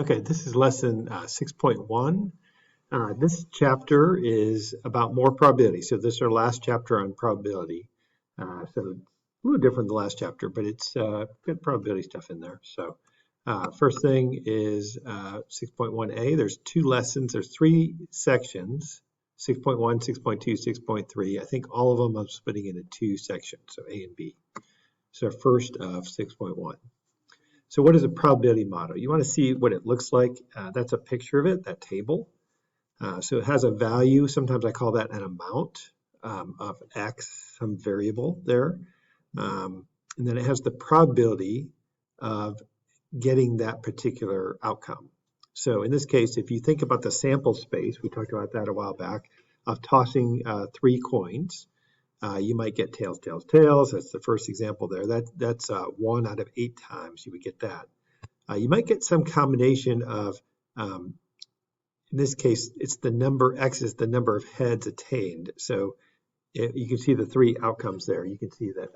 Okay, this is lesson 6.1. This chapter is about more probability. So this is our last chapter on probability. So a little different than the last chapter, but it's good probability stuff in there. So first thing is 6.1a. There's two lessons. There's three sections, 6.1, 6.2, 6.3. I think all of them I'm splitting into two sections, so A and B. So first of 6.1. So what is a probability model? You want to see what it looks like. That's a picture of it, that table. So it has a value. Sometimes I call that an amount of X, some variable there. And then it has the probability of getting that particular outcome. So in this case, if you think about the sample space, we talked about that a while back, of tossing 3 coins, you might get tails, tails, tails. That's the first example there. That's 1 out of 8 times you would get that. You might get some combination of, in this case, it's the number, X is the number of heads attained. So you can see the 3 outcomes there. You can see that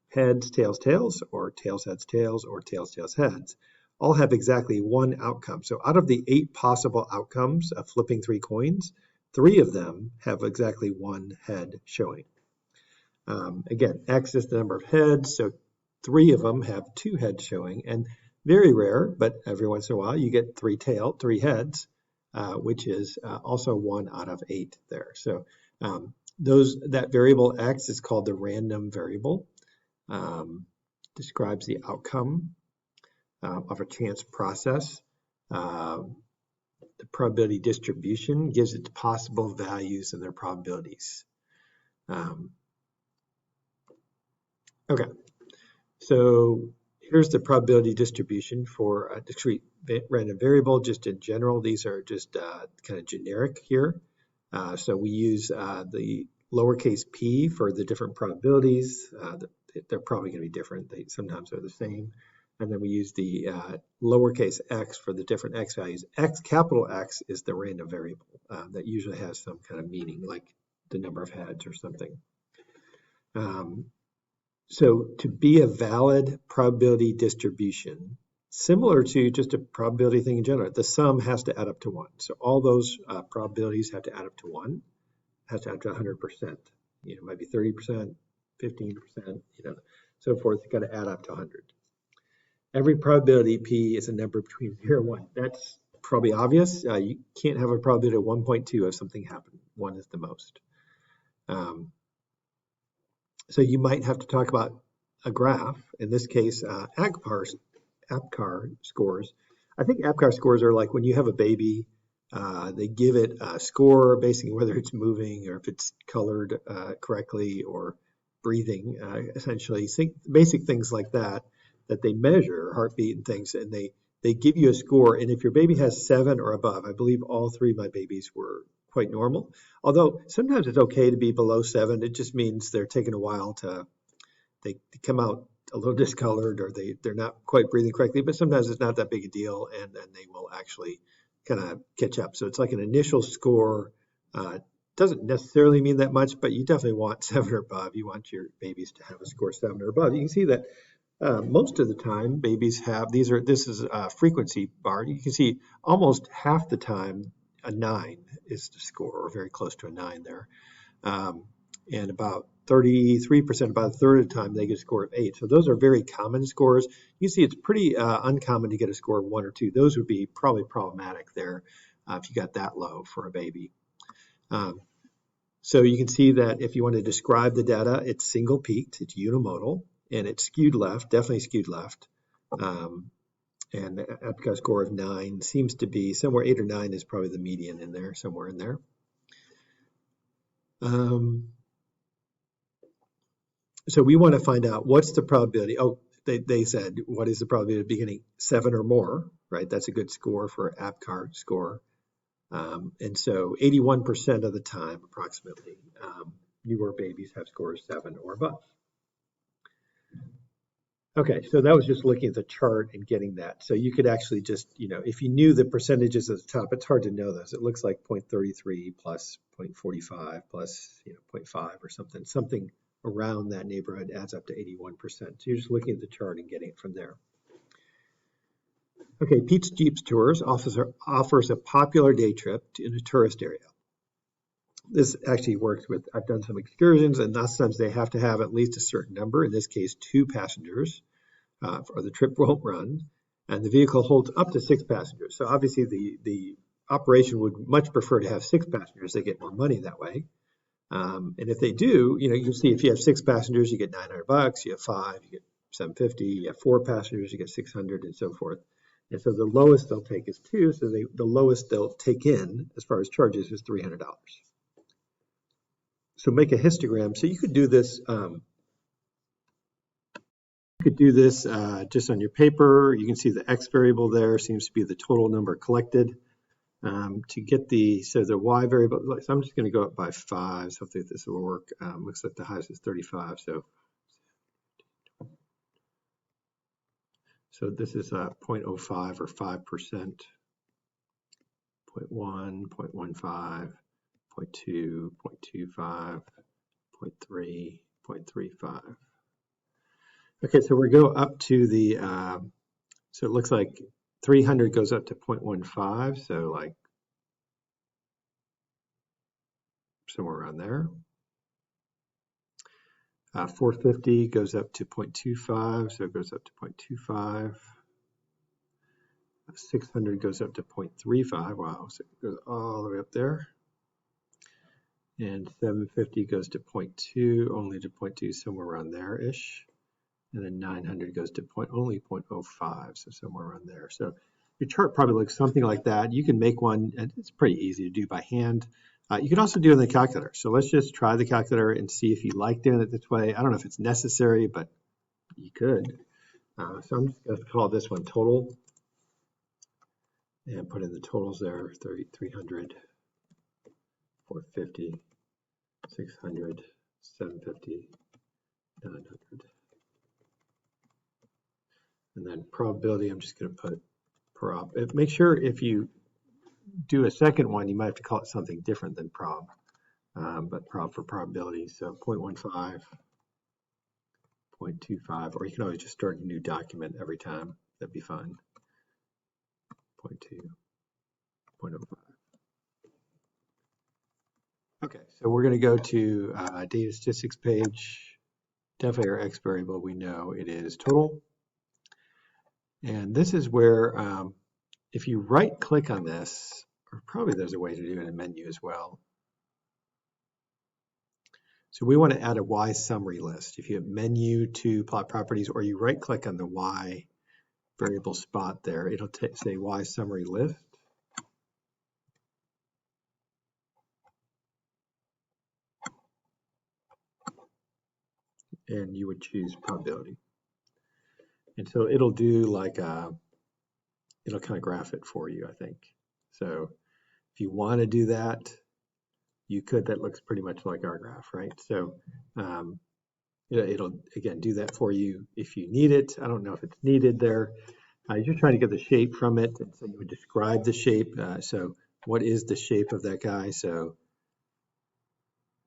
heads, tails, tails, or tails, heads, tails, or tails, tails, heads, all have exactly 1 outcome. So out of the 8 possible outcomes of flipping 3 coins, 3 of them have exactly 1 head showing. Again, X is the number of heads, so 3 of them have 2 heads showing, and very rare, but every once in a while you get 3 heads, which is also 1 out of 8 there. So that variable X is called the random variable, describes the outcome of a chance process. The probability distribution gives it possible values and their probabilities. Okay, so here's the probability distribution for a discrete random variable. Just in general, these are just kind of generic here. So we use the lowercase p for the different probabilities. They're probably going to be different. Sometimes they're the same. And then we use the lowercase x for the different x values. Capital X is the random variable that usually has some kind of meaning, like the number of heads or something. So to be a valid probability distribution, similar to just a probability thing in general, the sum has to add up to 1. So all those probabilities have to add up to 1, has to add to 100%. It might be 30%, 15%, so forth. It's got to add up to 100. Every probability P is a number between 0 and 1. That's probably obvious. You can't have a probability of 1.2 of something happening. 1 is the most. So you might have to talk about a graph. In this case, APGAR scores. I think APGAR scores are like when you have a baby, they give it a score, basically whether it's moving or if it's colored correctly or breathing, essentially. Basic things like that they measure, heartbeat and things, and they give you a score. And if your baby has 7 or above, I believe all 3 of my babies were quite normal. Although sometimes it's okay to be below 7. It just means they're taking a while they come out a little discolored or they're not quite breathing correctly, but sometimes it's not that big a deal and then they will actually kind of catch up. So it's like an initial score. Doesn't necessarily mean that much, but you definitely want 7 or above. You want your babies to have a score 7 or above. You can see that most of the time babies have, this is a frequency bar. You can see almost half the time a 9 is the score, or very close to a 9 there. And about 33%, about a third of the time, they get a score of 8. So those are very common scores. You can see it's pretty uncommon to get a score of 1 or 2. Those would be probably problematic there if you got that low for a baby. So you can see that if you want to describe the data, it's single peaked, it's unimodal, and it's skewed left, definitely skewed left. And the APGAR score of 9 seems to be somewhere 8 or 9 is probably the median in there, somewhere in there. So we want to find out what's the probability. Oh, they said, what is the probability of beginning 7 or more, right? That's a good score for APGAR score. And so 81% of the time, approximately, newer babies have scores 7 or above. Okay, so that was just looking at the chart and getting that. So you could actually just, if you knew the percentages at the top, it's hard to know those. It looks like 0.33 plus 0.45 plus 0.5 or something around that neighborhood adds up to 81%. So you're just looking at the chart and getting it from there. Okay, Pete's Jeeps Tours offers a popular day trip in a tourist area. This actually works with, I've done some excursions, and sometimes they have to have at least a certain number, in this case 2 passengers, or the trip won't run, and the vehicle holds up to 6 passengers. So obviously the operation would much prefer to have 6 passengers. They get more money that way. And if they do, you can see if you have 6 passengers, you get $900. You have 5, you get $750. You have 4 passengers, you get $600, and so forth. And so the lowest they'll take is 2. So the lowest they'll take in, as far as charges, is $300. So make a histogram. So you could do this. Just on your paper. You can see the x variable there seems to be the total number collected. To get the y variable, so I'm just going to go up by 5, so hopefully this will work. Looks like the highest is 35, so this is 0.05 or 5%, 0.1, 0.15, 0.2, 0.25, 0.3, 0.35. Okay, so we go up to the, so it looks like 300 goes up to 0.15, so like somewhere around there. 450 goes up to 0.25, so it goes up to 0.25. 600 goes up to 0.35, wow, so it goes all the way up there. And 750 goes to 0.2, only to 0.2, somewhere around there-ish. And then 900 goes to only 0.05, so somewhere around there. So your chart probably looks something like that. You can make one, and it's pretty easy to do by hand. You can also do it in the calculator. So let's just try the calculator and see if you like doing it this way. I don't know if it's necessary, but you could. So I'm just going to call this one total and put in the totals there, 300, 450, 600, 750, 900. And then probability, I'm just going to put prob. Make sure if you do a second one, you might have to call it something different than prob, but prob for probability. So 0.15, 0.25, or you can always just start a new document every time. That'd be fine. 0.2, 0.05. Okay, so we're going to go to data statistics page. Definitely our x variable, we know it is total. And this is where, if you right click on this, or probably there's a way to do it in a menu as well. So we want to add a Y summary list. If you have menu to plot properties, or you right click on the Y variable spot there, it'll say Y summary list. And you would choose probability. And so it'll do like it'll kind of graph it for you, I think. So if you want to do that, you could. That looks pretty much like our graph, right? So it'll again do that for you if you need it. I don't know if it's needed there. You're just trying to get the shape from it, and so you would describe the shape. So what is the shape of that guy? So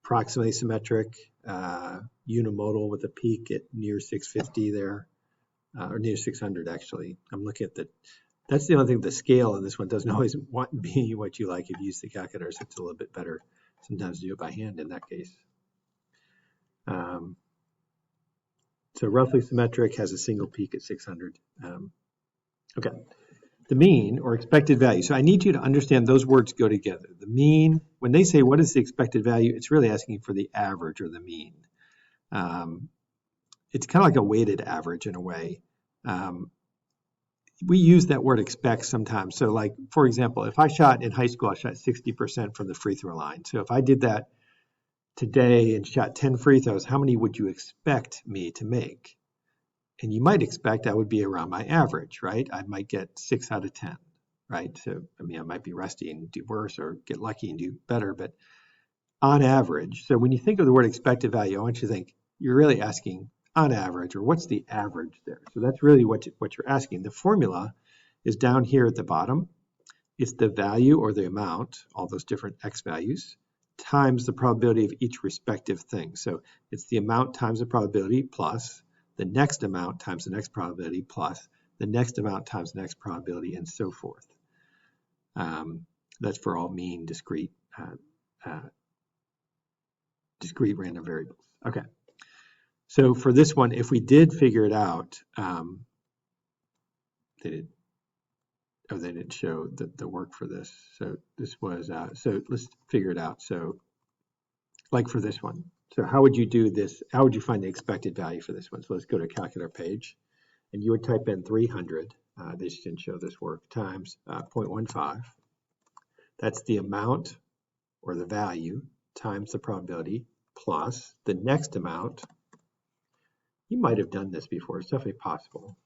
approximately symmetric, unimodal with a peak at near 650 there, or near 600 actually. I'm looking at that's the only thing, the scale on this one doesn't always be what you like if you use the calculator, so it's a little bit better sometimes to do it by hand in that case. So roughly symmetric, has a single peak at 600. Okay, the mean or expected value. So I need you to understand those words go together. The mean, when they say what is the expected value, it's really asking for the average or the mean. It's kind of like a weighted average in a way. We use that word expect sometimes. So like, for example, if I shot in high school, I shot 60% from the free throw line. So if I did that today and shot 10 free throws, how many would you expect me to make? And you might expect I would be around my average, right? I might get 6 out of 10, right? So, I mean, I might be rusty and do worse, or get lucky and do better, but on average. So when you think of the word expected value, I want you to think you're really asking on average, or what's the average there? So that's really what you're asking. The formula is down here at the bottom. It's the value or the amount, all those different x values, times the probability of each respective thing. So it's the amount times the probability plus the next amount times the next probability plus the next amount times the next probability, and so forth. That's for all mean discrete random variables. Okay. So for this one, if we did figure it out, they didn't show the work for this. So this was, so let's figure it out. So like for this one, so how would you do this? How would you find the expected value for this one? So let's go to a calculator page, and you would type in 300, they just didn't show this work, times 0.15. That's the amount or the value times the probability plus the next amount. You might have done this before, it's definitely possible.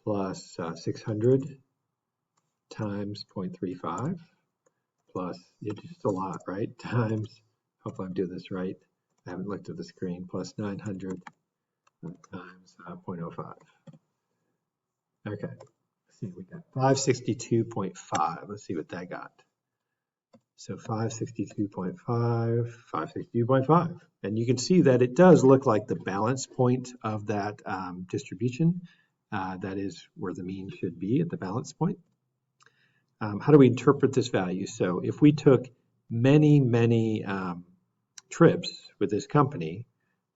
Plus 600 times 0.35 plus, it's just a lot, right? Times, hopefully I'm doing this right. I haven't looked at the screen, plus 900 times 0.05. Okay, let's see, we got 562.5. Let's see what that got. So 562.5, 562.5. And you can see that it does look like the balance point of that distribution. That is where the mean should be at the balance point. How do we interpret this value? So if we took many trips with this company,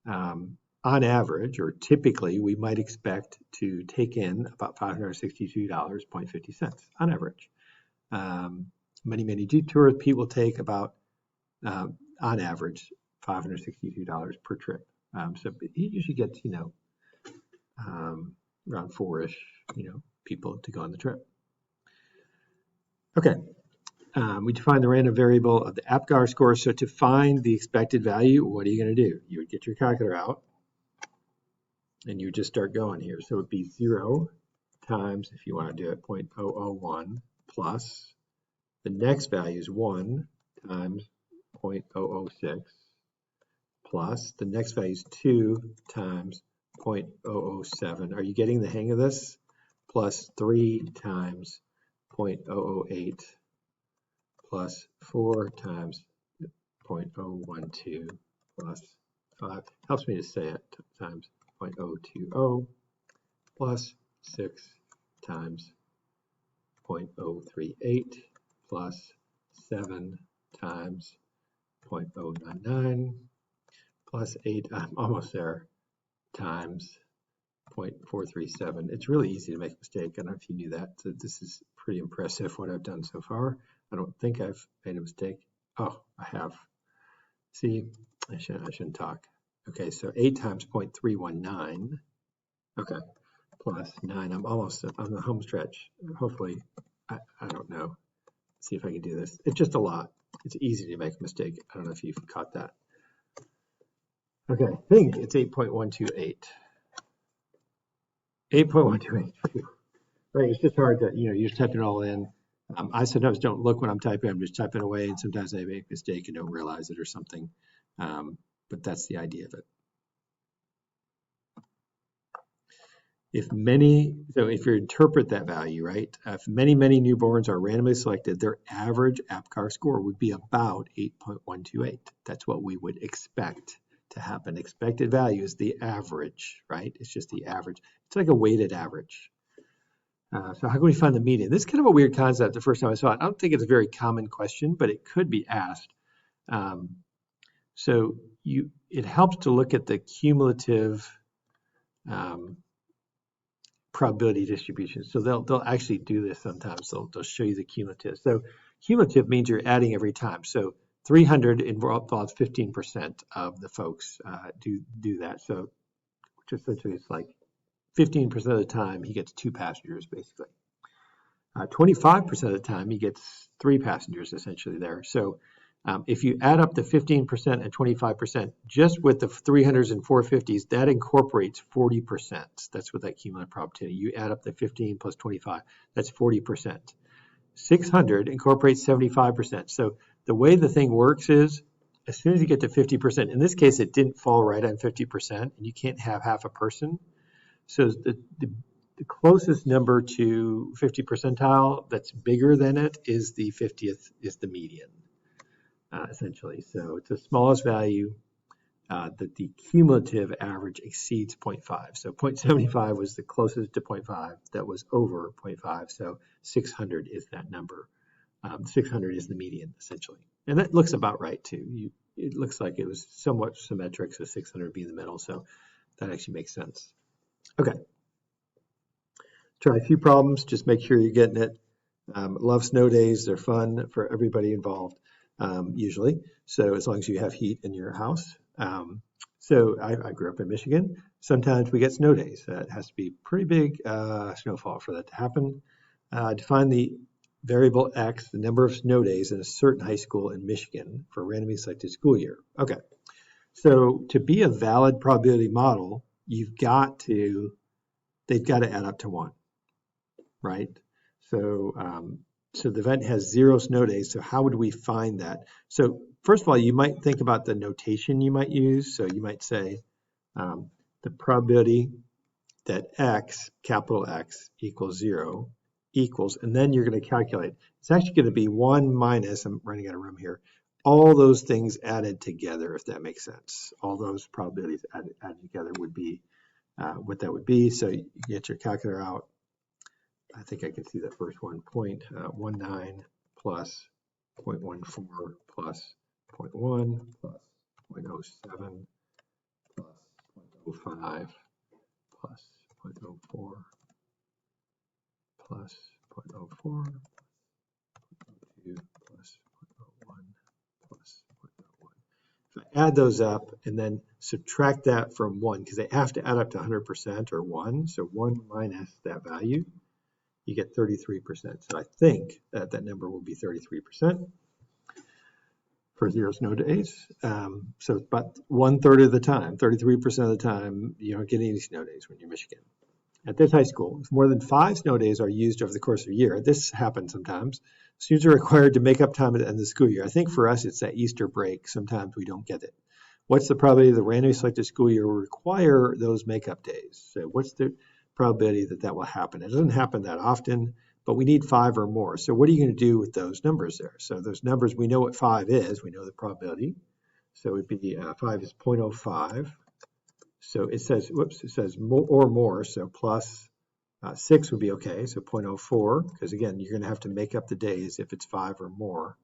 on average, or typically, we might expect to take in about $562.50 on average. Many detours, people take about, on average, $562 per trip. So it usually gets, around 4-ish, people to go on the trip. Okay, we define the random variable of the APGAR score. So to find the expected value, what are you going to do? You would get your calculator out, and you would just start going here. So it would be 0 times, if you want to do it, 0.001 plus the next value is 1 times 0.006 plus the next value is 2 times 0.007. Are you getting the hang of this? Plus 3 times 0.008 plus 4 times 0.012 plus 5. Helps me to say it, times 0.020 plus 6 times 0.038 plus 7 times 0.099 plus 8, I'm almost there, times 0.437. It's really easy to make a mistake. I don't know if you knew that. So this is pretty impressive what I've done so far. I don't think I've made a mistake. Oh, I have. See, I shouldn't talk. Okay, so 8 times 0.319. Okay, plus 9. I'm almost on the home stretch. Hopefully, I don't know. See if I can do this. It's just a lot. It's easy to make a mistake. I don't know if you've caught that. Okay, I think it's 8.128. 8.128. Right, it's just hard to, you're just typing it all in. I sometimes don't look when I'm typing. I'm just typing away, and sometimes I make a mistake and don't realize it or something. But that's the idea of it. If you interpret that value, right, if many newborns are randomly selected, their average APGAR score would be about 8.128. That's what we would expect to happen. Expected value is the average, right? It's just the average. It's like a weighted average. So how can we find the median? This is kind of a weird concept the first time I saw it. I don't think it's a very common question, but it could be asked. So it helps to look at the cumulative probability distribution. So they'll actually do this sometimes. They'll show you the cumulative. So cumulative means you're adding every time. So 300 involves 15% of the folks do that. So which essentially it's like 15% of the time he gets 2 passengers basically. 25% of the time he gets 3 passengers essentially there. So if you add up the 15% and 25% just with the 300s and 450s, that incorporates 40%. That's what that cumulative probability. You add up the 15 plus 25, that's 40%. 600 incorporates 75%. So the way the thing works is as soon as you get to 50%, in this case it didn't fall right on 50%, and you can't have half a person. So the closest number to 50 percentile that's bigger than it is the 50th, is the median, essentially. So it's the smallest value that the cumulative average exceeds 0.5. So 0.75 was the closest to 0.5 that was over 0.5. So 600 is that number. 600 is the median, essentially. And that looks about right, too. It looks like it was somewhat symmetric, so 600 would be in the middle. So that actually makes sense. Okay. Try a few problems. Just make sure you're getting it. Love snow days. They're fun for everybody involved, usually. So as long as you have heat in your house. So I grew up in Michigan. Sometimes we get snow days. That has to be pretty big snowfall for that to happen. Define the variable X, the number of snow days in a certain high school in Michigan for a randomly selected school year. Okay. So to be a valid probability model, they've got to add up to 1, right? So so the event has 0 snow days. So how would we find that? So first of all, you might think about the notation you might use. So you might say the probability that X, capital X, equals 0 equals, and then you're going to calculate. It's actually going to be 1 minus, I'm running out of room here, all those things added together, if that makes sense. All those probabilities added together would be what that would be. So you get your calculator out. I think I can see the first one, 0.19 plus 0.14 plus 0.1 plus 0.07 plus 0.05 plus 0.04 plus 0.04 0.02 plus 0.01 plus 0.01. So I add those up and then subtract that from 1 because they have to add up to 100% or 1. So 1 minus that value, you get 33%. So I think that that number will be 33% for 0 snow days. So about 1/3 of the time, 33% of the time, you don't get any snow days when you're in Michigan. At this high school, if more than 5 snow days are used over the course of a year, this happens sometimes, students are required to make up time at the end of the school year. I think for us, it's that Easter break. Sometimes we don't get it. What's the probability the randomly selected school year will require those makeup days? So what's the probability that that will happen? It doesn't happen that often, but we need 5 or more. So what are you going to do with those numbers there? So those numbers, we know what 5 is. We know the probability. So it would be 5 is 0.05. So it says, whoops, it says more or more. So plus 6 would be okay. So 0.04, because again, you're going to have to make up the days if it's 5 or more.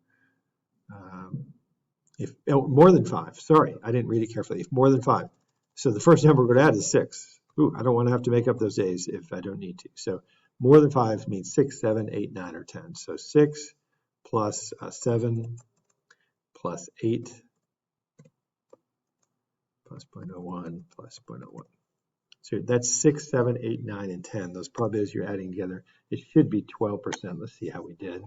If more than 5, sorry, I didn't read it carefully. If more than 5. So the first number we're going to add is 6. Ooh, I don't want to have to make up those days if I don't need to. So more than 5 means 6, 7, 8, 9, or 10. So 6 plus 7 plus 8 plus 0.01 plus 0.01. So that's 6, 7, 8, 9, and 10. Those probabilities you're adding together, it should be 12%. Let's see how we did.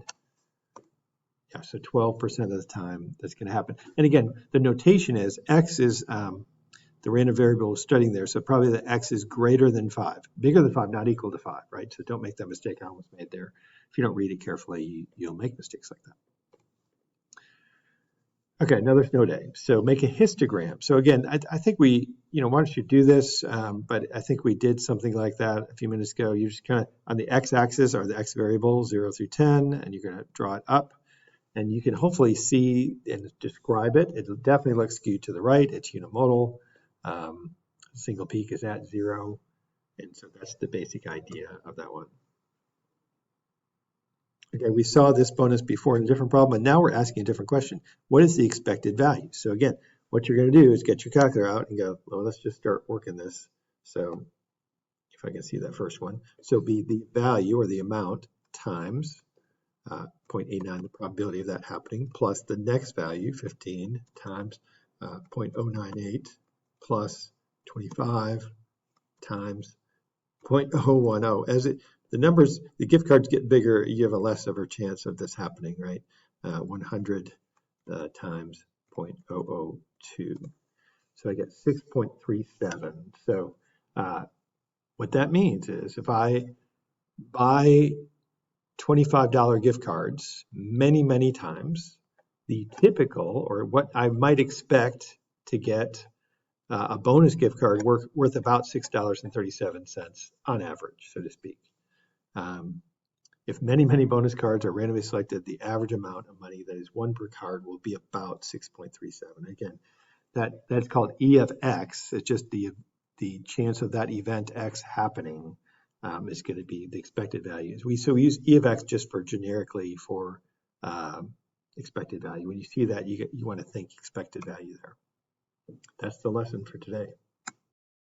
Yeah, so 12% of the time that's going to happen. And again, the notation is X is the random variable we're studying there. So probably the X is greater than 5, bigger than 5, not equal to 5, right? So don't make that mistake I almost made there. If you don't read it carefully, you'll make mistakes like that. Okay, another snow day. So make a histogram. So again, I think we, why don't you do this? But I think we did something like that a few minutes ago. You just kind of, on the x-axis are the x variables, 0 through 10, and you're going to draw it up. And you can hopefully see and describe it. It definitely looks skewed to the right. It's unimodal. Single peak is at 0. And so that's the basic idea of that one. Okay, we saw this bonus before in a different problem, and now we're asking a different question. What is the expected value? So again, what you're going to do is get your calculator out and go, well, let's just start working this. So if I can see that first one. So be the value or the amount times 0.89, the probability of that happening, plus the next value, 15, times 0.098, plus 25 times 0.010. As the numbers, the gift cards get bigger, you have a less of a chance of this happening, right? 100 times 0.002. So I get 6.37. So what that means is if I buy $25 gift cards many, many times, the typical, or what I might expect to get a bonus gift card worth about $6.37 on average, so to speak. If many, many bonus cards are randomly selected, the average amount of money that is won per card will be about 6.37. Again, that's called E of X. It's just the chance of that event X happening is going to be the expected values. We use E of X just for generically for expected value. When you see that, you want to think expected value there. That's the lesson for today.